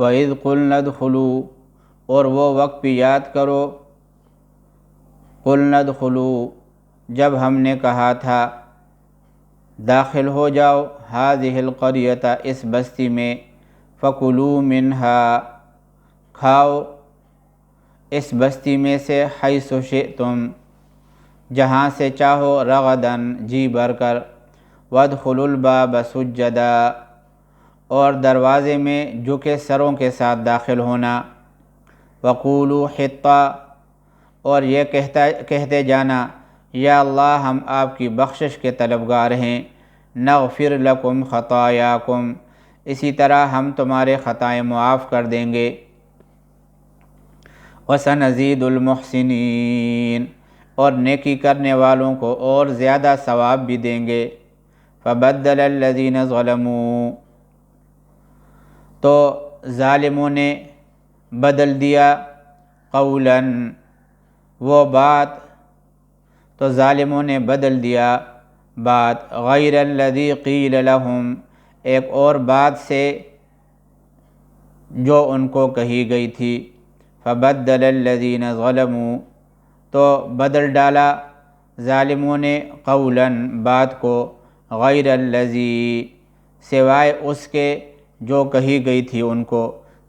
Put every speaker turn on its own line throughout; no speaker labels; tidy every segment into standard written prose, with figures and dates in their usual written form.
وَإِذْ قُلْنَا ادْخُلُوا، اور وہ وقت بھی یاد کرو، قُلْنَا ادْخُلُوا، جب ہم نے کہا تھا داخل ہو جاؤ، هذه القرية، اس بستی میں، فَكُلُوا مِنْهَا، کھاؤ اس بستی میں سے، حَيْثُ شِئْتُمْ، جہاں سے چاہو، رغداً، جی بھر کر، وَادْخُلُوا الْبَابَ سُجَّدًا، اور دروازے میں جھکے سروں کے ساتھ داخل ہونا، وَقُولُوا حِطَّةٌ، اور یہ کہتے جانا، یا اللہ ہم آپ کی بخشش کے طلبگار ہیں، نغفر لکم خطایاکم، اسی طرح ہم تمہارے خطائیں معاف کر دیں گے، وَسَنَزِيدُ الْمُحْسِنِينَ، اور نیکی کرنے والوں کو اور زیادہ ثواب بھی دیں گے، فَبَدَّلَ الَّذِينَ ظَلَمُوا، تو ظالموں نے بدل دیا، قولاً، وہ بات، تو ظالموں نے بدل دیا بات، غیر الذی قیل لہم، ایک اور بات سے جو ان کو کہی گئی تھی، فبدل الذین ظلموا، تو بدل ڈالا ظالموں نے، قولاً، بات کو، غیر الذی، سوائے اس کے جو کہی گئی تھی ان کو،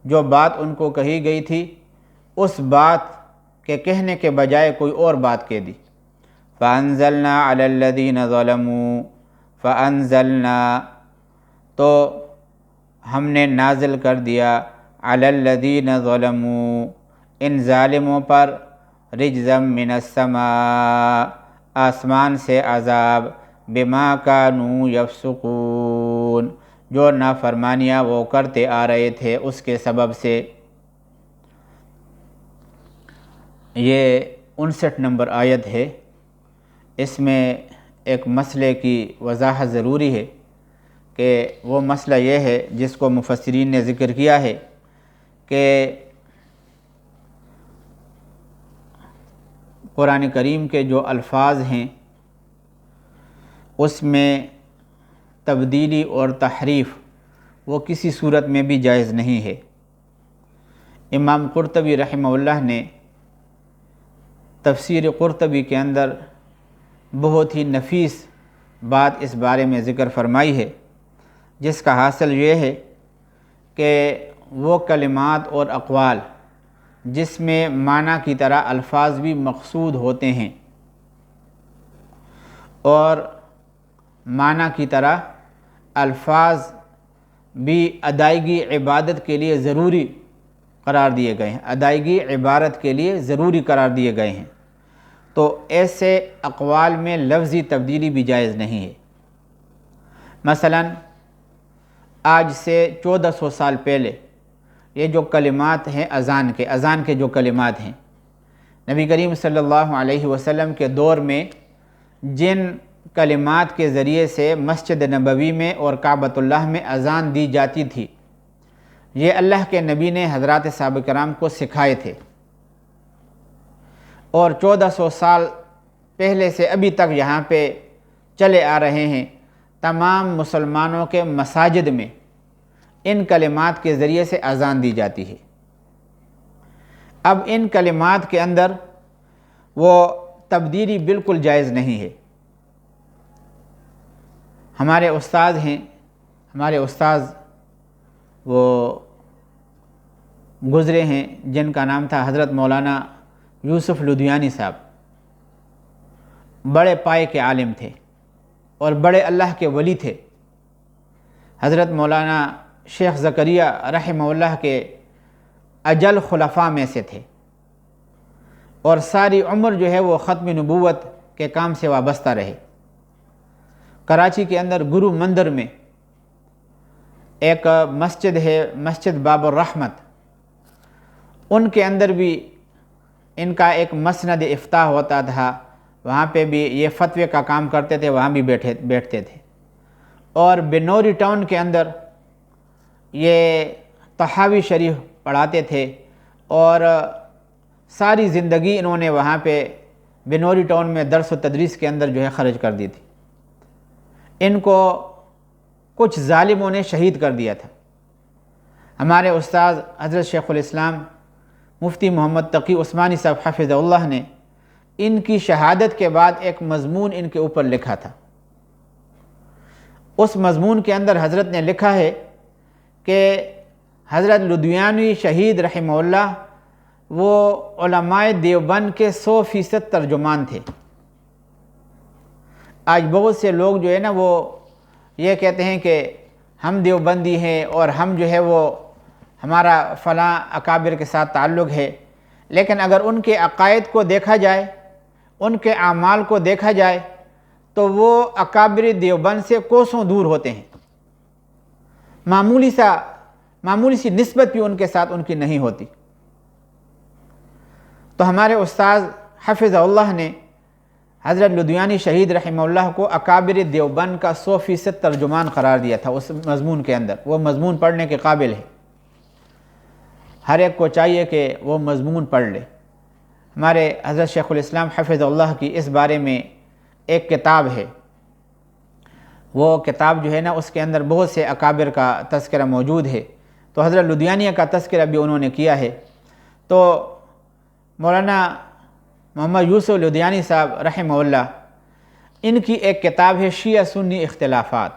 جو بات ان کو کہی گئی تھی اس بات کے کہنے کے بجائے کوئی اور بات کہہ دی، فَأَنزَلْنَا عَلَى الَّذِينَ ظَلَمُوا، فَأَنزَلْنَا، تو ہم نے نازل کر دیا، عَلَى الَّذِينَ ظَلَمُوا، ان ظالموں پر، رجزا من السماء، آسمان سے عذاب، بما كانوا یفسقون، جو نافرمانیاں وہ کرتے آ رہے تھے اس کے سبب سے۔ یہ 59 نمبر آیت ہے۔ اس میں ایک مسئلے کی وضاحت ضروری ہے کہ وہ مسئلہ یہ ہے جس کو مفسرین نے ذکر کیا ہے کہ قرآن کریم کے جو الفاظ ہیں اس میں تبدیلی اور تحریف وہ کسی صورت میں بھی جائز نہیں ہے۔ امام قرطبی رحمہ اللہ نے تفسیر قرطبی کے اندر بہت ہی نفیس بات اس بارے میں ذکر فرمائی ہے، جس کا حاصل یہ ہے کہ وہ کلمات اور اقوال جس میں معنی کی طرح الفاظ بھی مقصود ہوتے ہیں اور معنی کی طرح الفاظ بھی ادائیگی عبادت کے لیے ضروری قرار دیے گئے ہیں، ادائیگی عبادت کے لیے ضروری قرار دیے گئے ہیں، تو ایسے اقوال میں لفظی تبدیلی بھی جائز نہیں ہے۔ مثلا آج سے 1400 سال پہلے یہ جو کلمات ہیں اذان کے جو کلمات ہیں، نبی کریم صلی اللہ علیہ وسلم کے دور میں جن کلمات کے ذریعے سے مسجد نبوی میں اور کعبۃ اللہ میں اذان دی جاتی تھی، یہ اللہ کے نبی نے حضرات صحابہ کرام کو سکھائے تھے، اور 1400 سال پہلے سے ابھی تک یہاں پہ چلے آ رہے ہیں۔ تمام مسلمانوں کے مساجد میں ان کلمات کے ذریعے سے اذان دی جاتی ہے۔ اب ان کلمات کے اندر وہ تبدیلی بالکل جائز نہیں ہے۔ ہمارے استاد ہیں، ہمارے استاذ وہ گزرے ہیں جن کا نام تھا حضرت مولانا یوسف لدھیانی صاحب، بڑے پائے کے عالم تھے اور بڑے اللہ کے ولی تھے۔ حضرت مولانا شیخ زکریا رحمہ اللہ کے اجل خلفاء میں سے تھے، اور ساری عمر جو ہے وہ ختم نبوت کے کام سے وابستہ رہے۔ کراچی کے اندر گرو مندر میں ایک مسجد ہے، مسجد باب الرحمت، ان کے اندر بھی ان کا ایک مسند افتاح ہوتا تھا، وہاں پہ بھی یہ فتوے کا کام کرتے تھے، وہاں بھی بیٹھتے تھے۔ اور بنوری ٹاؤن کے اندر یہ طحاوی شریف پڑھاتے تھے، اور ساری زندگی انہوں نے وہاں پہ بنوری ٹاؤن میں درس و تدریس کے اندر جو ہے خرچ کر دی تھی۔ ان کو کچھ ظالموں نے شہید کر دیا تھا۔ ہمارے استاذ حضرت شیخ الاسلام مفتی محمد تقی عثمانی صاحب حفظہ اللہ نے ان کی شہادت کے بعد ایک مضمون ان کے اوپر لکھا تھا۔ اس مضمون کے اندر حضرت نے لکھا ہے کہ حضرت لدھیانوی شہید رحمہ اللہ وہ علماء دیوبند کے 100% ترجمان تھے۔ آج بہت سے لوگ جو ہے نا وہ یہ کہتے ہیں کہ ہم دیوبندی ہیں اور ہم جو ہے وہ ہمارا فلاں اکابر کے ساتھ تعلق ہے، لیکن اگر ان کے عقائد کو دیکھا جائے، ان کے اعمال کو دیکھا جائے تو وہ اکابر دیوبند سے کوسوں دور ہوتے ہیں۔ معمولی سی نسبت بھی ان کے ساتھ ان کی نہیں ہوتی۔ تو ہمارے استاذ حفظہ اللہ نے حضرت لدھیانی شہید رحمہ اللہ کو اکابر دیوبند کا 100% ترجمان قرار دیا تھا اس مضمون کے اندر۔ وہ مضمون پڑھنے کے قابل ہے، ہر ایک کو چاہیے کہ وہ مضمون پڑھ لے۔ ہمارے حضرت شیخ الاسلام حفظہ اللہ کی اس بارے میں ایک کتاب ہے، وہ کتاب جو ہے نا اس کے اندر بہت سے اکابر کا تذکرہ موجود ہے۔ تو حضرت لدھیانیہ کا تذکرہ بھی انہوں نے کیا ہے۔ تو مولانا محمد یوسف لدھیانی صاحب رحمہ اللہ، ان کی ایک کتاب ہے شیعہ سنی اختلافات۔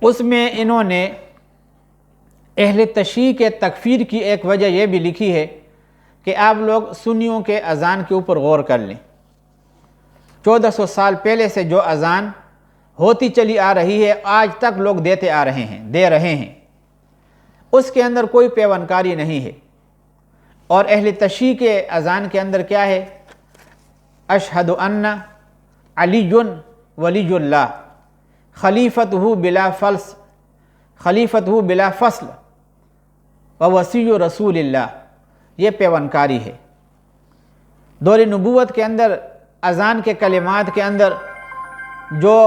اس میں انہوں نے اہل تشیع کے تکفیر کی ایک وجہ یہ بھی لکھی ہے کہ آپ لوگ سنیوں کے اذان کے اوپر غور کر لیں۔ 1400 سال پہلے سے جو اذان ہوتی چلی آ رہی ہے آج تک لوگ دے رہے ہیں، اس کے اندر کوئی پیوندکاری نہیں ہے۔ اور اہل تشیع کے اذان کے اندر کیا ہے؟ اشہد ان علی ولی اللہ خلیفتہ بلا فصل ووصی رسول اللہ، یہ پیوندکاری ہے۔ دور نبوت کے اندر اذان کے کلمات کے اندر جو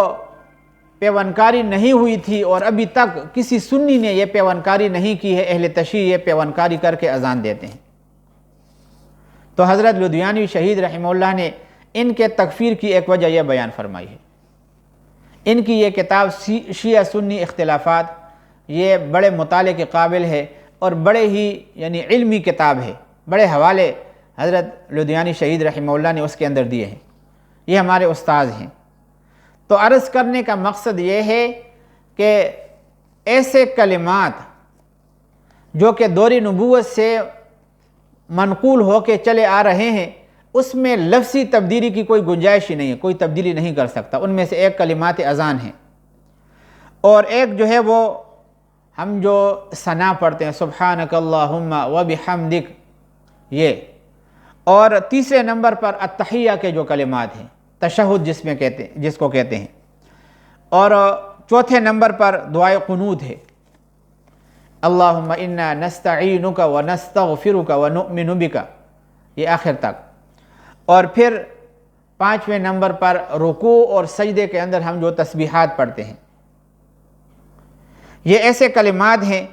پیوندکاری نہیں ہوئی تھی اور ابھی تک کسی سنی نے یہ پیوندکاری نہیں کی ہے، اہل تشیع یہ پیوندکاری کر کے اذان دیتے ہیں۔ تو حضرت لدھیانوی شہید رحمہ اللہ نے ان کے تکفیر کی ایک وجہ یہ بیان فرمائی ہے۔ ان کی یہ کتاب شیعہ سنی اختلافات یہ بڑے مطالعے کے قابل ہے اور بڑے ہی یعنی علمی کتاب ہے، بڑے حوالے حضرت لدھیانی شہید رحمہ اللہ نے اس کے اندر دیے ہیں۔ یہ ہمارے استاذ ہیں۔ تو عرض کرنے کا مقصد یہ ہے کہ ایسے کلمات جو کہ دور نبوت سے منقول ہو کے چلے آ رہے ہیں، اس میں لفظی تبدیلی کی کوئی گنجائش ہی نہیں ہے، کوئی تبدیلی نہیں کر سکتا۔ ان میں سے ایک کلمات اذان ہیں، اور ایک جو ہے وہ ہم جو ثنا پڑھتے ہیں سبحانک اللہم وبحمدک، یہ، اور تیسرے نمبر پر التحیہ کے جو کلمات ہیں، تشہد جس کو کہتے ہیں، اور چوتھے نمبر پر دعائے قنوت ہے، اللہم انا نستعینک ونستغفرک ونؤمن بک، یہ آخر تک۔ اور پھر پانچویں نمبر پر رکوع اور سجدے کے اندر ہم جو تسبیحات پڑھتے ہیں، یہ ایسے کلمات ہیں،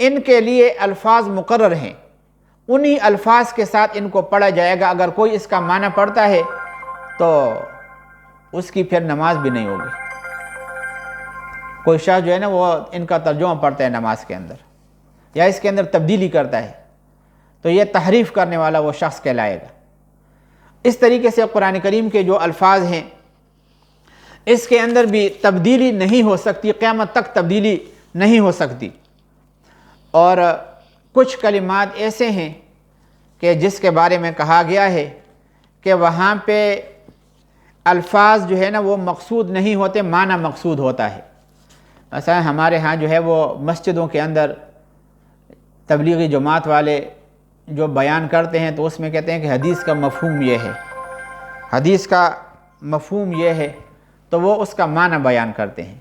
ان کے لیے الفاظ مقرر ہیں، انہی الفاظ کے ساتھ ان کو پڑھا جائے گا۔ اگر کوئی اس کا معنی پڑھتا ہے تو اس کی پھر نماز بھی نہیں ہوگی۔ کوئی شخص جو ہے نا وہ ان کا ترجمہ پڑھتا ہے نماز کے اندر یا اس کے اندر تبدیلی کرتا ہے تو یہ تحریف کرنے والا وہ شخص کہلائے گا۔ اس طریقے سے قرآن کریم کے جو الفاظ ہیں اس کے اندر بھی تبدیلی نہیں ہو سکتی، قیامت تک تبدیلی نہیں ہو سکتی۔ اور کچھ کلمات ایسے ہیں کہ جس کے بارے میں کہا گیا ہے کہ وہاں پہ الفاظ جو ہے نا وہ مقصود نہیں ہوتے، معنی مقصود ہوتا ہے۔ مثلا ہمارے ہاں جو ہے وہ مسجدوں کے اندر تبلیغی جماعت والے جو بیان کرتے ہیں تو اس میں کہتے ہیں کہ حدیث کا مفہوم یہ ہے، حدیث کا مفہوم یہ ہے، تو وہ اس کا معنی بیان کرتے ہیں۔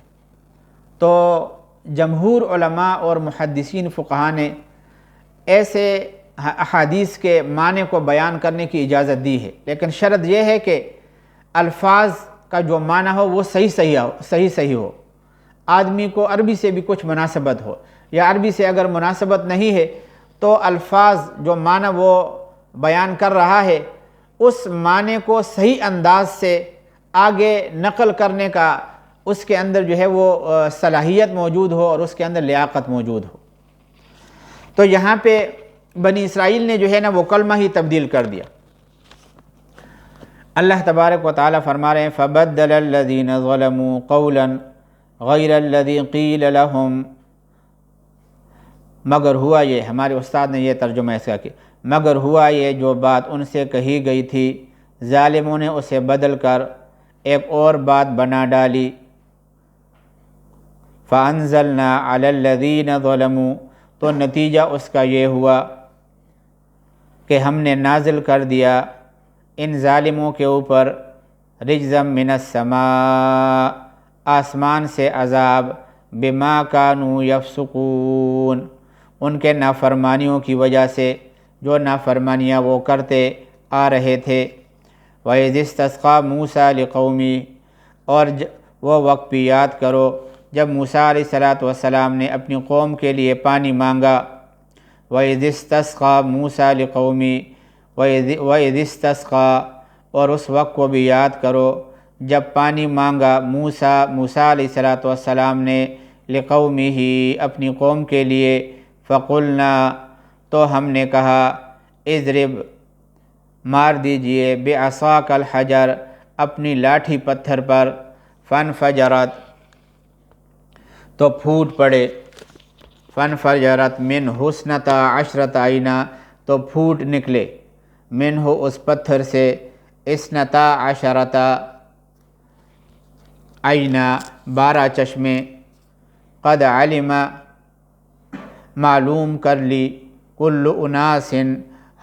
تو جمہور علماء اور محدثین فقہاء نے ایسے احادیث کے معنی کو بیان کرنے کی اجازت دی ہے، لیکن شرط یہ ہے کہ الفاظ کا جو معنی ہو وہ صحیح ہو، آدمی کو عربی سے بھی کچھ مناسبت ہو، یا عربی سے اگر مناسبت نہیں ہے تو الفاظ جو معنی وہ بیان کر رہا ہے اس معنی کو صحیح انداز سے آگے نقل کرنے کا اس کے اندر جو ہے وہ صلاحیت موجود ہو اور اس کے اندر لیاقت موجود ہو۔ تو یہاں پہ بنی اسرائیل نے جو ہے نا وہ کلمہ ہی تبدیل کر دیا۔ اللہ تبارک و تعالیٰ فرما رہے ہیں فَبَدَّلَ الَّذِينَ ظَلَمُوا قَوْلًا غَيْرَ الَّذِي قِيلَ لَهُمْ، مگر ہوا یہ، ہمارے استاد نے یہ ترجمہ اس کا کیا، مگر ہوا یہ جو بات ان سے کہی گئی تھی ظالموں نے اسے بدل کر ایک اور بات بنا ڈالی۔ فَأَنزَلْنَا عَلَى الَّذِينَ ظَلَمُوا، تو نتیجہ اس کا یہ ہوا کہ ہم نے نازل کر دیا ان ظالموں کے اوپر رجزا من السماء، آسمان سے عذاب، بما کانوا یفسقون، ان کے نافرمانیوں کی وجہ سے جو نافرمانیاں وہ کرتے آ رہے تھے۔ وَإِذِ اسْتَسْقَىٰ مُوسَىٰ لِقَوْمِهِ، اور وہ وقت بھی یاد کرو جب موسیٰ علیہ السلام نے اپنی قوم کے لیے پانی مانگا۔ وَإِذِ اسْتَسْقَىٰ مُوسَىٰ لِقَوْمِهِ، وَإِذِ اسْتَسْقَىٰ، اور اس وقت کو بھی یاد کرو جب پانی مانگا موسیٰ علیہ السلام نے لِقَوْمِهِ، اپنی قوم کے لیے، فَقُلْنَا، تو ہم نے کہا، اضرب، مار دیجئے، بِعَصَاكَ الْحَجَرَ، اپنی لاٹھی پتھر پر، فَانْفَجَرَتْ، تو پھوٹ پڑے، فَانْفَجَرَتْ مِنْهُ اثْنَتَا عَشْرَةَ عَيْنًا، تو پھوٹ نکلے، منہ اس پتھر سے، اثنتا عشرتا عینا، 12 چشمے، قد علم، معلوم کر لی، کل اناس،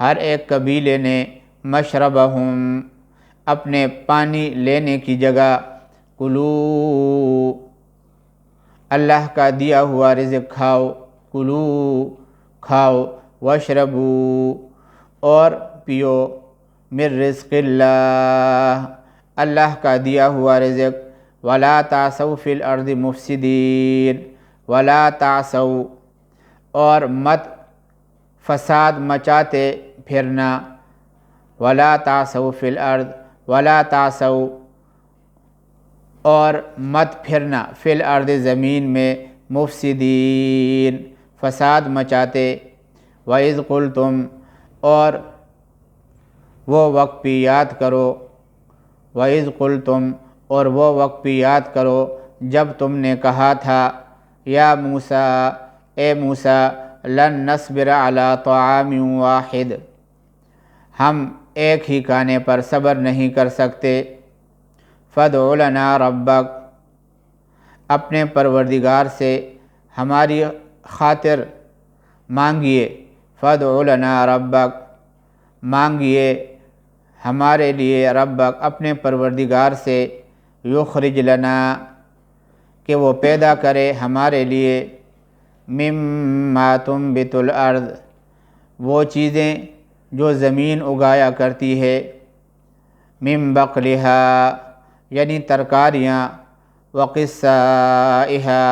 ہر ایک قبیلے نے، مشربہم، اپنے پانی لینے کی جگہ، کلو، اللہ کا دیا ہوا رزق کھاؤ، کلو، کھاؤ، واشربو، اور پیو، من رزق اللہ، اللہ کا دیا ہوا رزق، ولا تعثوا فی الارض مفسدین، ولا تعثوا، اور مت فساد مچاتے پھرنا، ولا تعثوا فی الارض، ولا تعثوا، اور مت پھرنا، فی الارض، زمین میں، مفسدین، فساد مچاتے، وَإِذْ قُلْتُمْ، اور وہ وقت بھی یاد کرو، وَإِذْ قُلْتُمْ، اور وہ وقت بھی یاد کرو جب تم نے کہا تھا، یا موسیٰ، اے موسیٰ، لن نصبر علی طعام واحد، ہم ایک ہی کھانے پر صبر نہیں کر سکتے، فادع لنا ربک، اپنے پروردگار سے ہماری خاطر مانگیے، فادع لنا ربک، مانگیے ہمارے لیے، ربک، اپنے پروردگار سے، یخرج لنا، کہ وہ پیدا کرے ہمارے لیے، مما تنبت الارض، وہ چیزیں جو زمین اگایا کرتی ہے، من بقلہا، یعنی ترکاریاں، وقثائہا،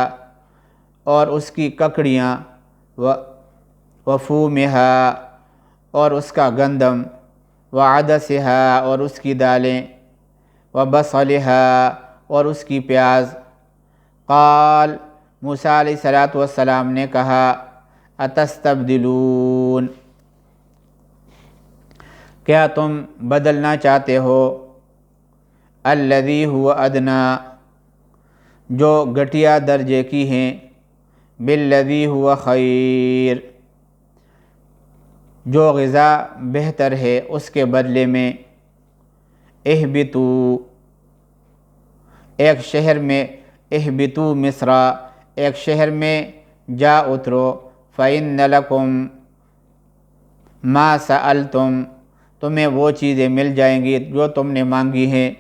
اور اس کی ککڑیاں، وفومہا، اور اس کا گندم، وعدسہا، اور اس کی دالیں، وبصلہا، اور اس کی پیاز۔ قال، موسیٰ علیہ السلام نے کہا، اتستبدلون، کیا تم بدلنا چاہتے ہو، الذی هو ادنی، جو گھٹیا درجے کی ہیں، بالذی هو خیر، جو غذا بہتر ہے اس کے بدلے میں، اہبتو، ایک شہر میں، اہبتو مصر، ایک شہر میں جا اترو، فإن لکم ما سألتم، تمہیں وہ چیزیں مل جائیں گی جو تم نے مانگی ہیں،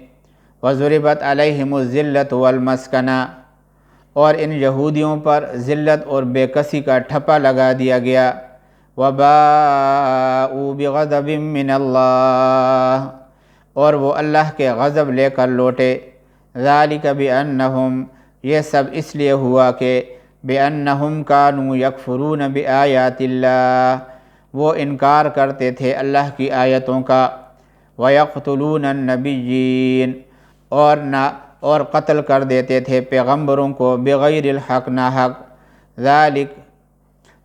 وضربت علیہم الذلۃ والمسکنہ، اور ان یہودیوں پر ذلت اور بے کسی کا ٹھپا لگا دیا گیا، وباءوا بغضب من اللہ، اور وہ اللہ کے غضب لے کر لوٹے، ذالک بأنہم، یہ سب اس لیے ہوا کہ بأنہم کانوا یکفرون بآیات اللہ، وہ انکار کرتے تھے اللہ کی آیتوں کا، ویقتلون النبیین، اور اور قتل کر دیتے تھے پیغمبروں کو بغیر الحق ناحق، ذالک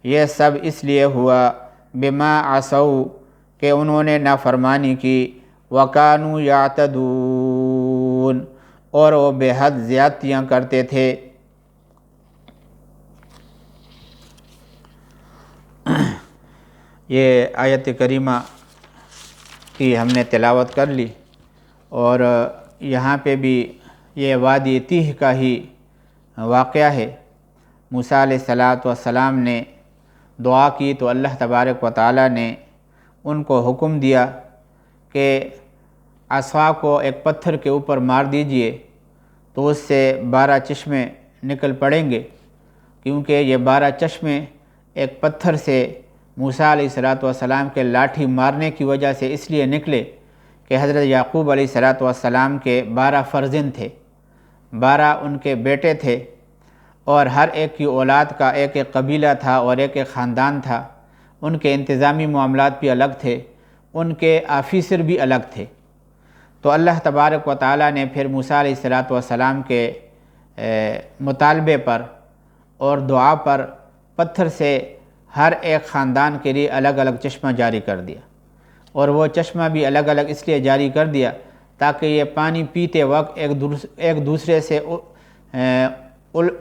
یہ سب اس لیے ہوا بما عصوا کہ انہوں نے نافرمانی کی، وکانوا یعتدون اور وہ بے حد زیادتیاں کرتے تھے۔ یہ آیت کریمہ کی ہم نے تلاوت کر لی، اور یہاں پہ بھی یہ وادی تیہ کا ہی واقعہ ہے۔ موسیٰ علیہ السلام نے دعا کی تو اللہ تبارک و تعالیٰ نے ان کو حکم دیا کہ عصا کو ایک پتھر کے اوپر مار دیجئے تو اس سے 12 چشمے نکل پڑیں گے، کیونکہ یہ 12 چشمے ایک پتھر سے موسیٰ علیہ السلام کے لاٹھی مارنے کی وجہ سے اس لیے نکلے کہ حضرت یعقوب علیہ السلام کے 12 فرزند تھے، 12 ان کے بیٹے تھے، اور ہر ایک کی اولاد کا ایک ایک قبیلہ تھا اور ایک ایک خاندان تھا، ان کے انتظامی معاملات بھی الگ تھے، ان کے آفیسر بھی الگ تھے۔ تو اللہ تبارک و تعالیٰ نے پھر موسیٰ علیہ السلام کے مطالبے پر اور دعا پر پتھر سے ہر ایک خاندان کے لیے الگ الگ چشمہ جاری کر دیا، اور وہ چشمہ بھی الگ الگ اس لیے جاری کر دیا تاکہ یہ پانی پیتے وقت ایک دوسرے سے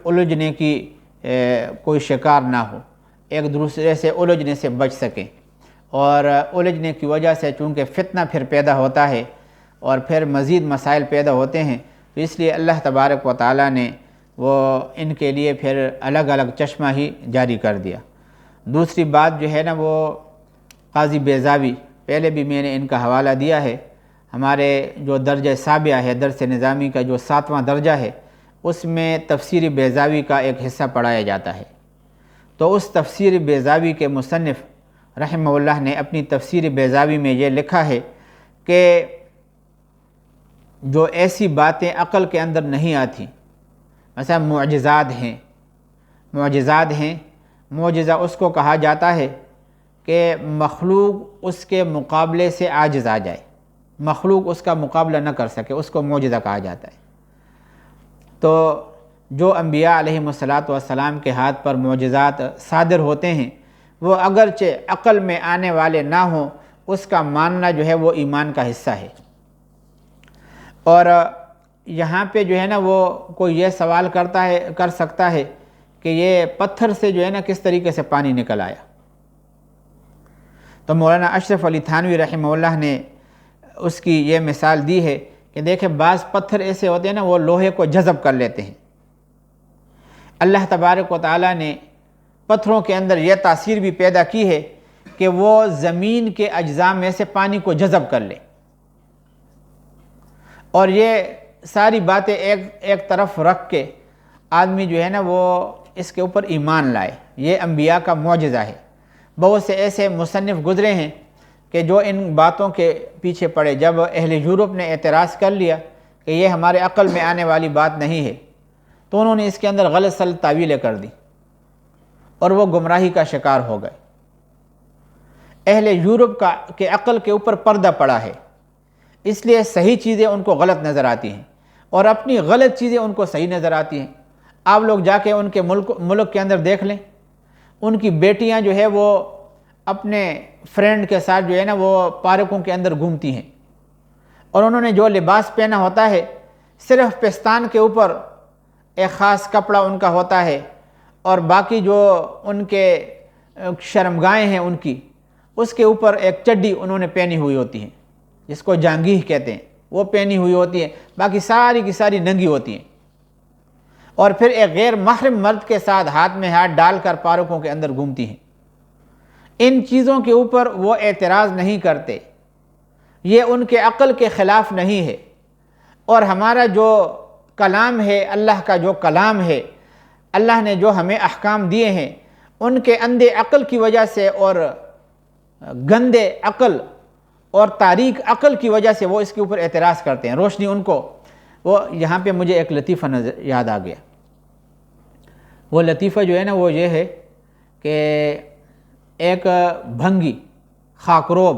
الجھنے کی کوئی شکار نہ ہو، ایک دوسرے سے الجھنے سے بچ سکیں، اور الجھنے کی وجہ سے چونکہ فتنہ پھر پیدا ہوتا ہے اور پھر مزید مسائل پیدا ہوتے ہیں، تو اس لیے اللہ تبارک و تعالیٰ نے وہ ان کے لیے پھر الگ الگ چشمہ ہی جاری کر دیا۔ دوسری بات جو ہے نا وہ قاضی بیضاوی، پہلے بھی میں نے ان کا حوالہ دیا ہے، ہمارے جو درجہ سابعہ ہے درس نظامی کا جو 7واں درجہ ہے اس میں تفسیر بیضاوی کا ایک حصہ پڑھایا جاتا ہے۔ تو اس تفسیر بیضاوی کے مصنف رحمہ اللہ نے اپنی تفسیر بیضاوی میں یہ لکھا ہے کہ جو ایسی باتیں عقل کے اندر نہیں آتی، مثلا معجزات ہیں، معجزہ اس کو کہا جاتا ہے کہ مخلوق اس کے مقابلے سے عاجز آ جائے، مخلوق اس کا مقابلہ نہ کر سکے، اس کو معجزہ کہا جاتا ہے۔ تو جو انبیاء علیہم السلام کے ہاتھ پر معجزات صادر ہوتے ہیں وہ اگرچہ عقل میں آنے والے نہ ہوں، اس کا ماننا جو ہے وہ ایمان کا حصہ ہے۔ اور یہاں پہ جو ہے نا وہ کوئی یہ سوال کر سکتا ہے کہ یہ پتھر سے جو ہے نا کس طریقے سے پانی نکل آیا؟ تو مولانا اشرف علی تھانوی رحمہ اللہ نے اس کی یہ مثال دی ہے کہ دیکھیں بعض پتھر ایسے ہوتے ہیں نا وہ لوہے کو جذب کر لیتے ہیں۔ اللہ تبارک و تعالیٰ نے پتھروں کے اندر یہ تاثیر بھی پیدا کی ہے کہ وہ زمین کے اجزاء میں سے پانی کو جذب کر لے، اور یہ ساری باتیں ایک طرف رکھ کے آدمی جو ہے نا وہ اس کے اوپر ایمان لائے، یہ انبیاء کا معجزہ ہے۔ بہت سے ایسے مصنف گزرے ہیں کہ جو ان باتوں کے پیچھے پڑے، جب اہل یورپ نے اعتراض کر لیا کہ یہ ہمارے عقل میں آنے والی بات نہیں ہے تو انہوں نے اس کے اندر غلط سلط تعویلیں کر دی اور وہ گمراہی کا شکار ہو گئے۔ اہل یورپ کے عقل کے اوپر پردہ پڑا ہے، اس لیے صحیح چیزیں ان کو غلط نظر آتی ہیں اور اپنی غلط چیزیں ان کو صحیح نظر آتی ہیں۔ آپ لوگ جا کے ان کے ملک کے اندر دیکھ لیں، ان کی بیٹیاں جو ہے وہ اپنے فرینڈ کے ساتھ جو ہے نا وہ پارکوں کے اندر گھومتی ہیں، اور انہوں نے جو لباس پہنا ہوتا ہے صرف پستان کے اوپر ایک خاص کپڑا ان کا ہوتا ہے، اور باقی جو ان کے شرمگاہیں ہیں ان کی، اس کے اوپر ایک چڈی انہوں نے پہنی ہوئی ہوتی ہیں جس کو جانگیہ کہتے ہیں، وہ پہنی ہوئی ہوتی ہے، باقی ساری کی ساری ننگی ہوتی ہیں، اور پھر ایک غیر محرم مرد کے ساتھ ہاتھ میں ہاتھ ڈال کر پارکوں کے اندر گھومتی ہیں۔ ان چیزوں کے اوپر وہ اعتراض نہیں کرتے، یہ ان کے عقل کے خلاف نہیں ہے، اور ہمارا جو کلام ہے، اللہ کا جو کلام ہے، اللہ نے جو ہمیں احکام دیے ہیں، ان کے اندھے عقل کی وجہ سے اور گندے عقل اور تاریک عقل کی وجہ سے وہ اس کے اوپر اعتراض کرتے ہیں۔ روشنی ان کو وہ یہاں پہ مجھے ایک لطیفہ یاد آ گیا۔ وہ لطیفہ جو ہے نا وہ یہ ہے کہ ایک بھنگی خاکروب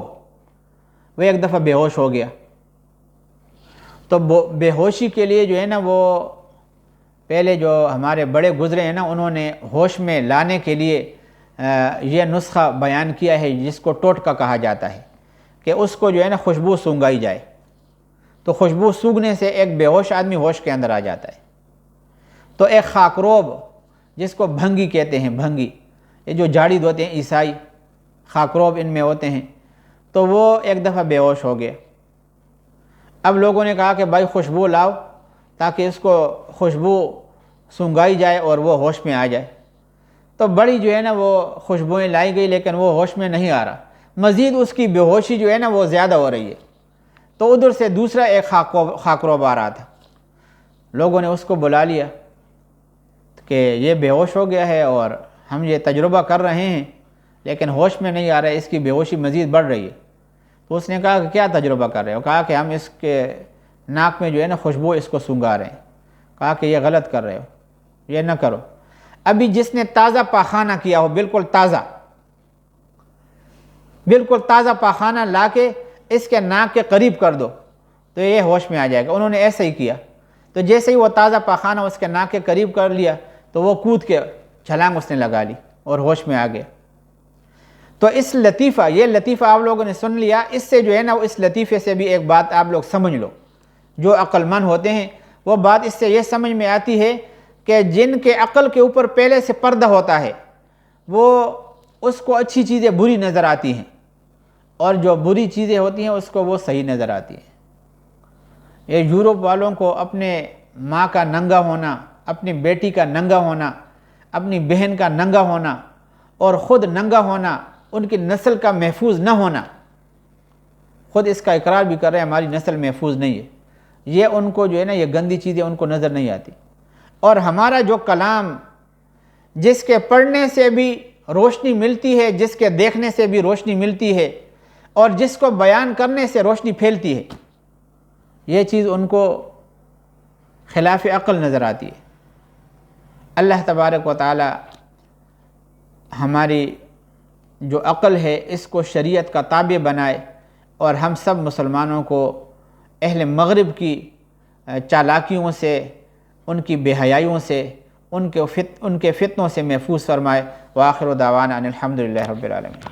وہ ایک دفعہ بے ہوش ہو گیا، تو بے ہوشی کے لیے جو ہے نا وہ پہلے جو ہمارے بڑے گزرے ہیں نا انہوں نے ہوش میں لانے کے لیے یہ نسخہ بیان کیا ہے جس کو ٹوٹکا کہا جاتا ہے کہ اس کو جو ہے نا خوشبو سونگائی جائے، تو خوشبو سونگنے سے ایک بے ہوش آدمی ہوش کے اندر آ جاتا ہے۔ تو ایک خاکروب جس کو بھنگی کہتے ہیں، بھنگی، یہ جو جھاڑی ہوتے ہیں عیسائی، خاکروب ان میں ہوتے ہیں، تو وہ ایک دفعہ بے ہوش ہو گیا۔ اب لوگوں نے کہا کہ بھائی خوشبو لاؤ تاکہ اس کو خوشبو سونگائی جائے اور وہ ہوش میں آ جائے۔ تو بڑی جو ہے نا وہ خوشبوئیں لائی گئی لیکن وہ ہوش میں نہیں آ رہا، مزید اس کی بے ہوشی جو ہے نا وہ زیادہ ہو رہی ہے۔ تو ادھر سے دوسرا ایک خاکروب آ رہا تھا، لوگوں نے اس کو بلا لیا کہ یہ بے ہوش ہو گیا ہے اور ہم یہ تجربہ کر رہے ہیں لیکن ہوش میں نہیں آ رہا ہے، اس کی بے ہوشی مزید بڑھ رہی ہے۔ تو اس نے کہا کہ کیا تجربہ کر رہے ہو؟ کہا کہ ہم اس کے ناک میں جو ہے نا خوشبو اس کو سونگا رہے ہیں۔ کہا کہ یہ غلط کر رہے ہو، یہ نہ کرو۔ ابھی جس نے تازہ پاخانہ کیا ہو، بالکل تازہ پاخانہ لا کے اس کے ناک کے قریب کر دو تو یہ ہوش میں آ جائے گا۔ انہوں نے ایسا ہی کیا، تو جیسے ہی وہ تازہ پاخانہ اس کے ناک کے قریب کر لیا تو وہ کود کے چھلانگ اس نے لگا لی اور ہوش میں آ گیا۔ تو اس لطیفہ، یہ لطیفہ آپ لوگوں نے سن لیا، اس سے جو ہے نا اس لطیفے سے بھی ایک بات آپ لوگ سمجھ لو، جو عقل مند ہوتے ہیں وہ بات اس سے یہ سمجھ میں آتی ہے کہ جن کے عقل کے اوپر پہلے سے پردہ ہوتا ہے وہ اس کو اچھی چیزیں بری نظر آتی ہیں، اور جو بری چیزیں ہوتی ہیں اس کو وہ صحیح نظر آتی ہیں۔ یہ یورپ والوں کو اپنے ماں کا ننگا ہونا، اپنی بیٹی کا ننگا ہونا، اپنی بہن کا ننگا ہونا اور خود ننگا ہونا، ان کی نسل کا محفوظ نہ ہونا، خود اس کا اقرار بھی کر رہے ہیں ہماری نسل محفوظ نہیں ہے، یہ ان کو جو ہے نا یہ گندی چیزیں ان کو نظر نہیں آتی۔ اور ہمارا جو کلام جس کے پڑھنے سے بھی روشنی ملتی ہے، جس کے دیکھنے سے بھی روشنی ملتی ہے اور جس کو بیان کرنے سے روشنی پھیلتی ہے، یہ چیز ان کو خلاف عقل نظر آتی ہے۔ اللہ تبارک و تعالی ہماری جو عقل ہے اس کو شریعت کا تابع بنائے اور ہم سب مسلمانوں کو اہل مغرب کی چالاکیوں سے، ان کی بے حیائیوں سے، ان کے فتنوں سے محفوظ فرمائے۔ وآخر دعوانا ان الحمد للہ رب العالمین۔